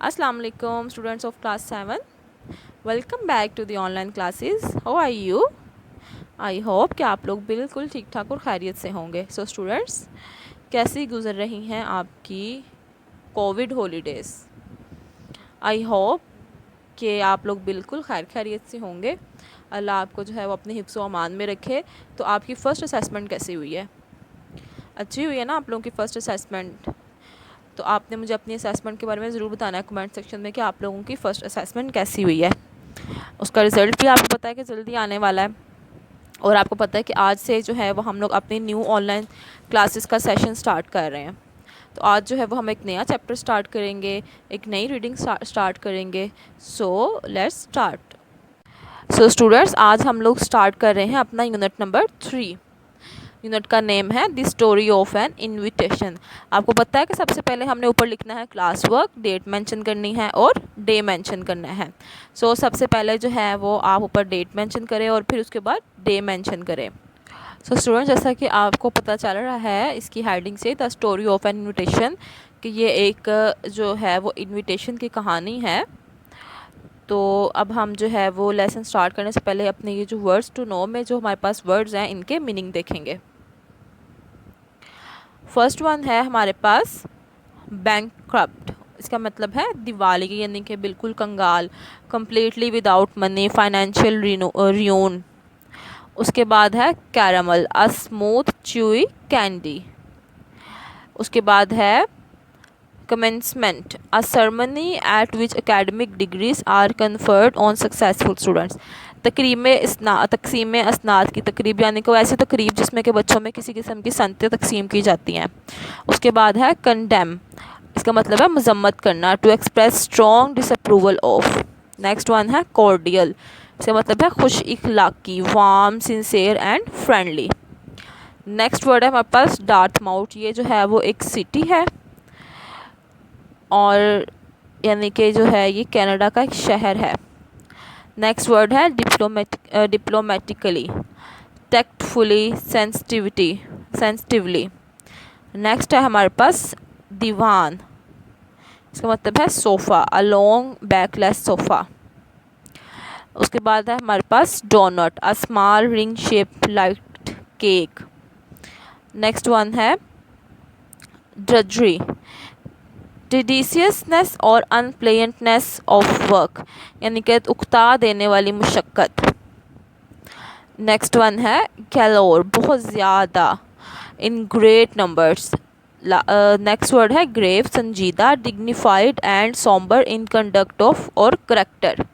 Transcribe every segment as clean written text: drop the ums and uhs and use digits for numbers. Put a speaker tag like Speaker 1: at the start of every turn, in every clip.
Speaker 1: Assalamu alaikum students of class 7. Welcome back to the online classes. How are you? I hope कि आप लोग बिल्कुल ठीक ठाक और खैरियत से होंगे. So students, कैसी गुजर रही हैं आपकी कोविड हॉलीडेज़? आई होप कि आप लोग बिल्कुल खैर खैरियत से होंगे. अल्लाह आपको जो है वो अपने हिफ्ज़ व अमान में रखे. तो आपकी फ़र्स्ट असेसमेंट कैसी हुई है? अच्छी हुई है ना आप लोगों की फ़र्स्ट असेसमेंट? तो आपने मुझे अपनी असेसमेंट के बारे में ज़रूर बताना है कमेंट सेक्शन में कि आप लोगों की फ़र्स्ट असेसमेंट कैसी हुई है. उसका रिज़ल्ट भी आपको पता है कि जल्दी आने वाला है. और आपको पता है कि आज से जो है वो हम लोग अपनी न्यू ऑनलाइन क्लासेस का सेशन स्टार्ट कर रहे हैं. तो आज जो है वो हम एक नया चैप्टर स्टार्ट करेंगे, एक नई रीडिंग स्टार्ट करेंगे. So let's start. So students, आज हम लोग स्टार्ट कर रहे हैं अपना यूनिट नंबर 3. यूनिट का नेम है the story of N invitation. आपको पता है कि सबसे पहले हमने ऊपर लिखना है क्लास वर्क, डेट मेंशन करनी है और डे मेंशन करना है. सो सबसे पहले जो है वो आप ऊपर डेट मेंशन करें और फिर उसके बाद डे मेंशन करें. सो स्टूडेंट, जैसा कि आपको पता चल रहा है इसकी हेडिंग से, the story of N invitation, कि ये एक जो है वो इनविटेशन की कहानी है. तो अब हम जो है वो लेसन स्टार्ट करने से पहले अपने ये जो वर्ड्स टू नो में जो हमारे पास वर्ड्स हैं इनके मीनिंग देखेंगे. फर्स्ट वन है हमारे पास बैंकक्रप्ट. इसका मतलब है दिवाली, यानी कि बिल्कुल कंगाल, completely without money, financial ruin. उसके बाद है caramel, a smooth chewy candy. उसके बाद है commencement, a ceremony at which academic degrees are conferred on successful students. तकसीम असनाद की तकरीब, यानी कि ऐसी तकरीब जिसमें कि बच्चों में किसी किस्म की सनतें तकसीम की जाती हैं. उसके बाद है कंडेम. इसका मतलब है मजम्मत करना, to express strong disapproval of. Next one है कॉर्डियल. इसका मतलब है खुश इखलाकी, warm, sincere and friendly. Next word है हमारे पास डार्थमाउथ. ये जो है वो एक सिटी है और यानी कि जो है ये कनाडा का एक शहर है. नेक्स्ट वर्ड है डिप्लोमेटिकली, टेक्टफुली, सेंसिटिवली. नेक्स्ट है हमारे पास दीवान. इसका मतलब है sofa, a long backless sofa. उसके बाद है हमारे पास doughnut, a small ring shape like cake. Next one है ड्रजरी, टिडिशियसनेस और अनप्लेजेंटनेस ऑफ वर्क, यानी कि उकता देने वाली मुशक्क़त. नेक्स्ट वन है कैलोर, बहुत ज़्यादा, in great numbers. Next word है ग्रेव, संजीदा, dignified and sombre in conduct of और करेक्टर.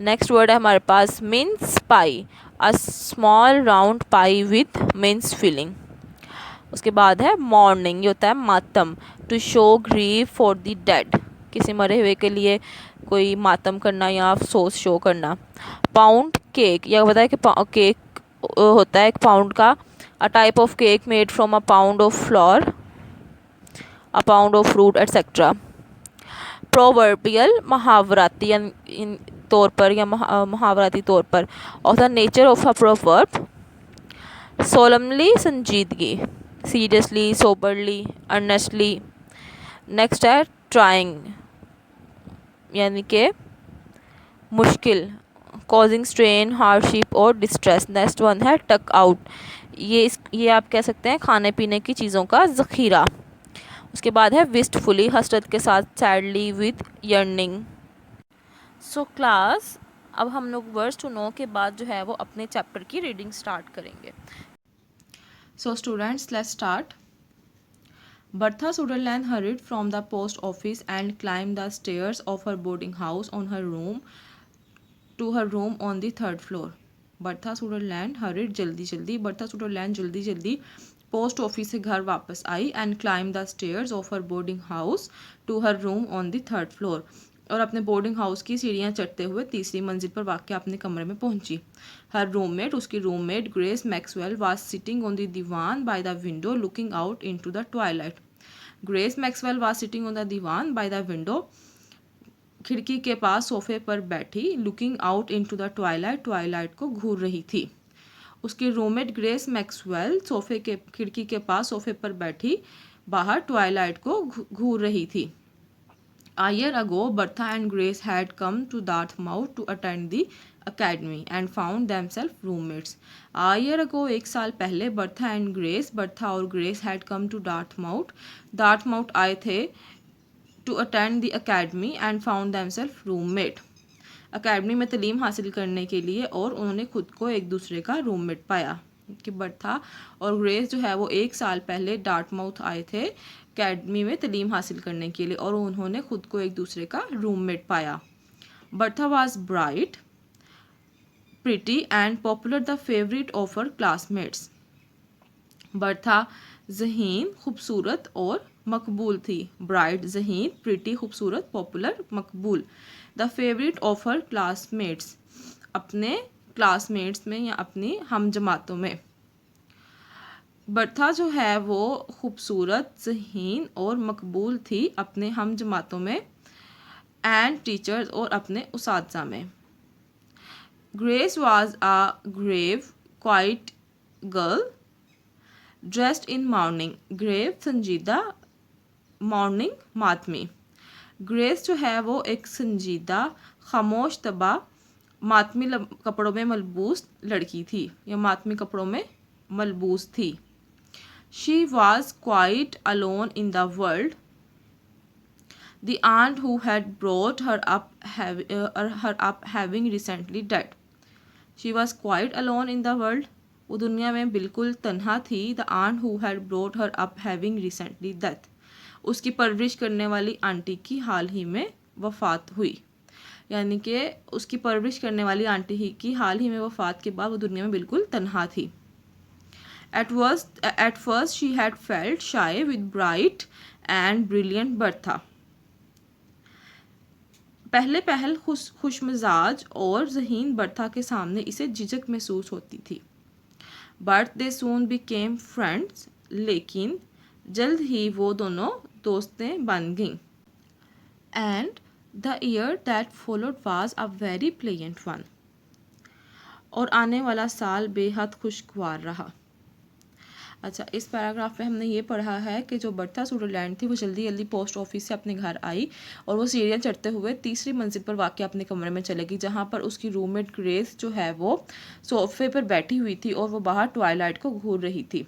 Speaker 1: नेक्स्ट वर्ड है हमारे पास mince pie, a small round pie with mince filling. उसके बाद है मॉर्निंग, ये होता है मातम, to show grieve for the dead, किसी मरे हुए के लिए कोई मातम करना या अफसोस शो करना. पाउंड केक, यह बताया कि केक होता है एक पाउंड का, a type of cake made from a pound of flour, a pound of fruit etcetera. Proverbial, महावराती तौर पर या महावराती तौर पर, of the nature of a proverb. Solemnly, संजीदगी, सीरियसली, सोबरली, अर्नेस्टली. नेक्स्ट है ट्राइंग, यानी कि मुश्किल, कॉजिंग स्ट्रेन, हार्डशिप और डिस्ट्रेस. नेक्स्ट वन है टक आउट, ये आप कह सकते हैं खाने पीने की चीज़ों का ज़ख़ीरा. उसके बाद है विस्टफुली, हसरत के साथ, sadly, with yearning. So class, अब हम लोग वर्ड्स टू नो के बाद जो है वो अपने चैप्टर की रीडिंग स्टार्ट करेंगे. So students, let's start. Bertha Sutherland hurried from the post office and climbed the stairs of her boarding house to her room on the third floor. Bertha Sutherland hurried, जल्दी जल्दी, Bertha Sutherland जल्दी जल्दी post office से घर वापस आई, and climb the stairs of her boarding house to her room on the third floor, और अपने बोर्डिंग हाउस की सीढ़ियाँ चढ़ते हुए तीसरी मंजिल पर वाक़या अपने कमरे में पहुंची. हर रूममेट, उसकी roommate Grace Maxwell, was sitting on the divan by the window looking out into the twilight. Grace Maxwell was sitting on the divan by the window, खिड़की के पास सोफे पर बैठी, looking out into the twilight, twilight को घूर रही थी. उसकी रूममेट ग्रेस मैक्सवेल सोफे के खिड़की के पास सोफे पर बैठी बाहर ट्वाइलाइट को घूर रही थी. A year ago, Bertha and Grace had come to Dartmouth to attend the academy and found themselves roommates. A year ago, एक साल पहले बर्था एंड ग्रेस, बर्था और grace had come to Dartmouth, Dartmouth आए थे to attend the academy and found themselves roommate. Academy में तालीम हासिल करने के लिए और उन्होंने खुद को एक दूसरे का रूममेट पाया कि बर्था और ग्रेस जो है वो एक साल पहले डार्टमाउथ आए थे अकेडमी में तालीम हासिल करने के लिए और उन्होंने खुद को एक दूसरे का रूममेट पाया. Bertha was bright, pretty and popular, the favourite of her classmates. Bertha ज़हीन, खूबसूरत और मकबूल थी. ब्राइट ज़हीन, प्रिटी खूबसूरत, पॉपुलर मकबूल. The favourite of her classmates, अपने क्लासमेट्स में या अपनी हम जमातों में. बर्था जो है वो खूबसूरत, ज़हीन और मकबूल थी अपने हम जमातों में एंड टीचर्स और अपने उसातिज़ा में. Grace was a grave quiet girl dressed in mourning. Grave संजीदा, मॉर्निंग मातमी. ग्रेस जो है वो एक संजीदा, खामोश तबा, मातमी कपड़ों में मलबूस लड़की थी या मातमी कपड़ों में मलबूस थी. She was quite alone in the world. The aunt who had brought her up having recently died. She was quite alone in the world. वो दुनिया में बिल्कुल तन्हा थी. The aunt who had brought her up having recently died. उसकी परवरिश करने वाली आंटी की हाल ही में वफ़ात हुई. यानी कि उसकी परवरिश करने वाली आंटी की हाल ही में वफ़ात के बाद वो दुनिया में बिल्कुल तन्हा थी. At first she had felt shy with bright and brilliant Bertha. पहले खुश मिजाज और ज़हीन बर्था के सामने इसे झिझक महसूस होती थी. But they soon became friends, लेकिन जल्द ही वो दोनों दोस्तें बन गईं. And the year that followed was a very pleasant one. और आने वाला साल बेहद खुशगवार रहा. अच्छा, इस पैराग्राफ में हमने ये पढ़ा है कि जो बर्था सुडरलैंड थी वो जल्दी जल्दी पोस्ट ऑफिस से अपने घर आई और वो सीढ़ियाँ चढ़ते हुए तीसरी मंजिल पर वाक़ अपने कमरे में चलेगी, जहाँ पर उसकी रूममेट ग्रेस जो है वो सोफ़े पर बैठी हुई थी और वो बाहर ट्वाइलाइट को घूर रही थी.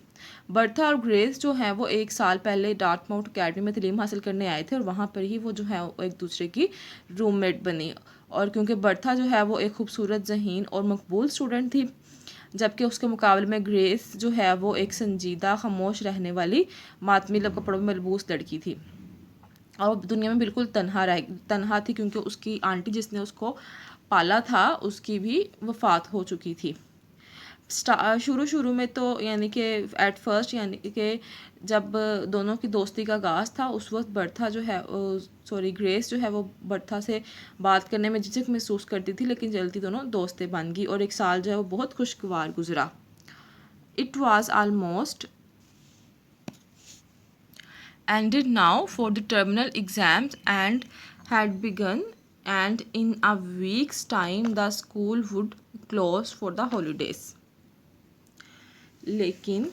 Speaker 1: बर्था और ग्रेस जो है वो एक साल पहले डार्टमाउथ अकेडमी में तालीम हासिल करने आए थे और वहाँ पर ही वो जो है वो एक दूसरे की रूममेट बनी. और क्योंकि बर्था जो है वो एक खूबसूरत, ज़हीन और मकबूल स्टूडेंट थी, जबकि उसके मुकाबले में ग्रेस जो है वो एक संजीदा, खामोश रहने वाली, मातमी कपड़ों में मलबूस लड़की थी और दुनिया में बिल्कुल तन्हा थी क्योंकि उसकी आंटी जिसने उसको पाला था उसकी भी वफ़ात हो चुकी थी. शुरू में तो यानी कि एट फर्स्ट यानी कि जब दोनों की दोस्ती का आगाज़ था उस वक्त बर्था जो है ग्रेस जो है वो बर्था से बात करने में झिझक महसूस करती थी, लेकिन जल्दी दोनों दोस्तें बन गई और एक साल जो है वो बहुत खुशगवार गुजरा. It was almost ended now for the terminal exams and had begun, and in a week's time the school would close for the holidays. लेकिन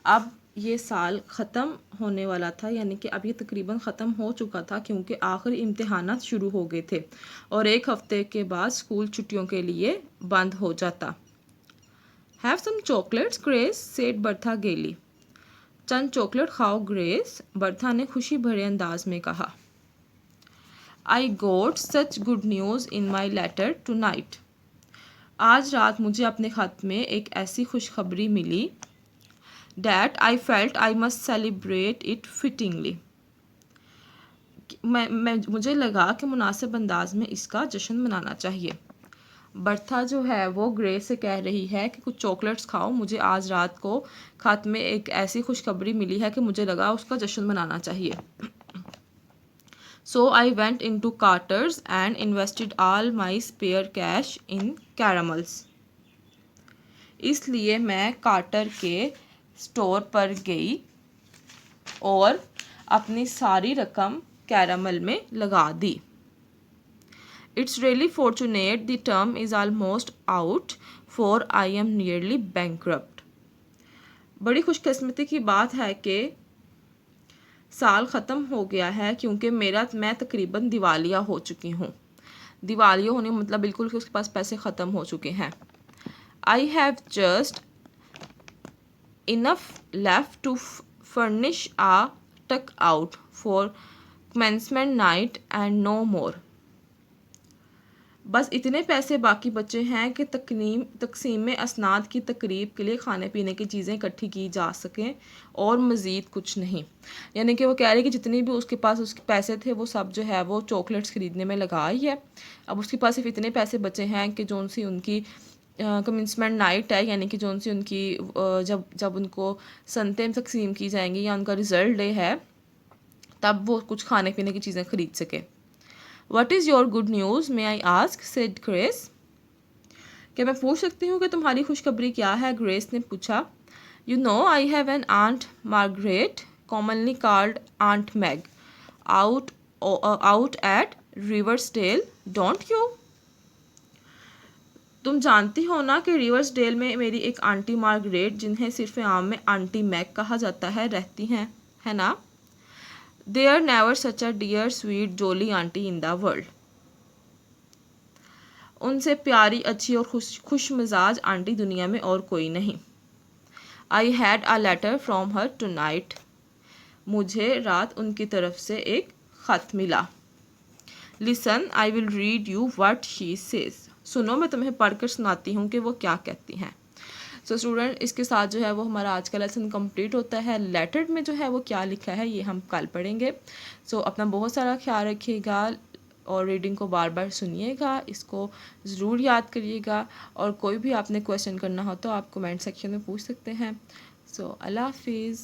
Speaker 1: अब ये साल ख़त्म होने वाला था, यानी कि अब ये तकरीबन ख़त्म हो चुका था क्योंकि आखिरी इम्तिहानात शुरू हो गए थे और एक हफ़्ते के बाद स्कूल छुट्टियों के लिए बंद हो जाता. Have some chocolates Grace said Bertha gaily. चंद चॉकलेट खाओ ग्रेस, बर्था ने खुशी भरे अंदाज में कहा. I got such good news in my letter tonight. आज रात मुझे अपने ख़त में एक ऐसी खुशखबरी मिली that I felt I must celebrate it fittingly. मुझे लगा कि मुनासिब अंदाज में इसका जश्न मनाना चाहिए. बर्था जो है वो ग्रेस से कह रही है कि कुछ चॉकलेट्स खाओ, मुझे आज रात को ख़त में एक ऐसी खुशखबरी मिली है कि मुझे लगा उसका जश्न मनाना चाहिए. So I went into Carter's and invested all my spare cash in caramels. इसलिए मैं कार्टर के स्टोर पर गई और अपनी सारी रकम कैरामल में लगा दी. It's really fortunate the term is almost out, for I am nearly bankrupt. बड़ी खुशकिस्मती की बात है कि साल ख़त्म हो गया है क्योंकि मैं तकरीबन दिवालिया हो चुकी हूँ। दिवालिया होने का मतलब बिल्कुल कि उसके पास पैसे ख़त्म हो चुके हैं। I have just enough left to furnish a tuck out for commencement night and no more. बस इतने पैसे बाकी बचे हैं कि तकसीम असनाद की तकरीब के लिए खाने पीने की चीज़ें इकट्ठी की जा सकें और मज़ीद कुछ नहीं। यानी कि वो कह रही कि जितनी भी उसके पास उसके पैसे थे वो सब जो है वो चॉकलेट्स ख़रीदने में लगा ही है। अब उसके पास सिर्फ इतने पैसे बचे हैं कि जो सी उनकी कमेंसमेंट नाइट है, यानी कि जो सी उनकी जब उनको सनतें तकसीम की जाएंगी या उनका रिज़ल्ट डे है तब वो कुछ खाने पीने की चीज़ें ख़रीद सके। What is your good news? May I ask? said Grace. क्या मैं पूछ सकती हूँ कि तुम्हारी खुशखबरी क्या है? ग्रेस ने पूछा। You know I have an aunt Margaret, commonly called Aunt Meg, out at Riversdale, don't you? तुम जानती हो ना कि रिवर्सडेल में मेरी एक आंटी मार्गरेट, जिन्हें सिर्फ आम में आंटी मैग कहा जाता है, रहती हैं, है ना? There never such a dear, sweet, jolly auntie in the world. उनसे प्यारी, अच्छी और खुश मिजाज आंटी दुनिया में और कोई नहीं। I had a letter from her tonight. मुझे रात उनकी तरफ से एक ख़त मिला। Listen I will read you what she says. सुनो, मैं तुम्हें पढ़कर सुनाती हूँ कि वो क्या कहती हैं। सो स्टूडेंट, इसके साथ जो है वो हमारा आज का लेसन कंप्लीट होता है। लेटर में जो है वो क्या लिखा है ये हम कल पढ़ेंगे। सो अपना बहुत सारा ख्याल रखिएगा और रीडिंग को बार बार सुनिएगा, इसको ज़रूर याद करिएगा, और कोई भी आपने क्वेश्चन करना हो तो आप कमेंट सेक्शन में पूछ सकते हैं। सो अल्लाह हाफिज़।